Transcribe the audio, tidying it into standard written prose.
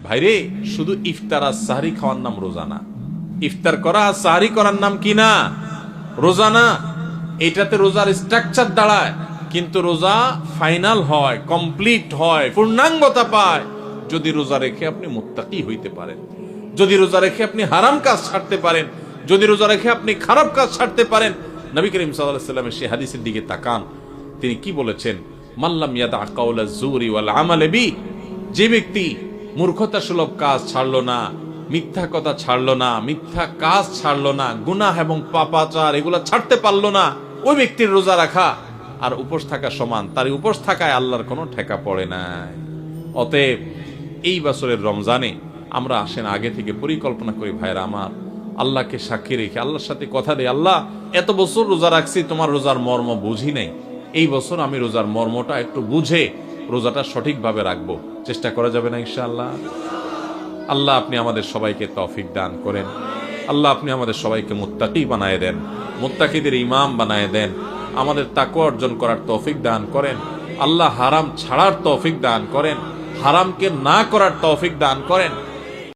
ভাইরে, শুধু ইফতার আর সাহরি খাওয়ার নাম রোজা না। ইফতার করা আর সাহরি করার নাম কি না? রোজা না। এটাতে রোজার স্ট্রাকচার দাঁড়ায়, কিন্তু রোজা ফাইনাল হয়, কমপ্লিট হয়, পূর্ণাঙ্গতা পায় যদি রোজা রেখে আপনি মুত্তাকি হইতে পারেন, যদি রোজা রেখে আপনি হারাম কাজ ছাড়তে পারেন, যদি রোজা রেখে আপনি খারাপ কাজ ছাড়তে পারেন। নবী করিম সাল্লাল্লাহু আলাইহি ওয়াসাল্লামের সেই হাদিসের দিকে তাকান, তিনি কি বলেছেন? মাল্লাম ইয়াদা কাওলা যুরি ওয়াল আমাল বি, যে ব্যক্তি মূর্খতাসুলভ কাজ ছাড়লো না, মিথ্যা কথা ছাড়লো না, মিথ্যা কাজ ছাড়লো না, গুনাহ এবং পাপাচার এগুলা ছাড়তে পারলো না, ওই ব্যক্তির রোজা রাখা আর উপোস থাকা সমান। তার উপোস থাকায় আল্লাহর কোনো ঠেকা পড়ে নাই। অতএব এই বছরের রমজানে আমরা আসেন আগে থেকে পরিকল্পনা করি, ভাইরা আমার, আল্লাহকে সাক্ষী রেখে আল্লাহর সাথে কথা দেই, আল্লাহ এত বছর রোজা রাখছি, তোমার রোজার মর্ম বুঝি নাই, এই বছর আমি রোজার মর্মটা একটু বুঝে রোজাটা সঠিকভাবে রাখবো। চেষ্টা করা যাবে না ইনশাআল্লাহ? আল্লাহ আপনি আমাদের সবাইকে তৌফিক দান করেন। আল্লাহ আপনি আমাদের সবাইকে মুত্তাকি বানায় দেন, মুত্তাকিদের ইমাম বানায় দেন, আমাদের তাকওয়া অর্জন করার তৌফিক দান করেন। আল্লাহ হারাম ছাড়ার তৌফিক দান করেন, হারামকে না করার তৌফিক দান করেন।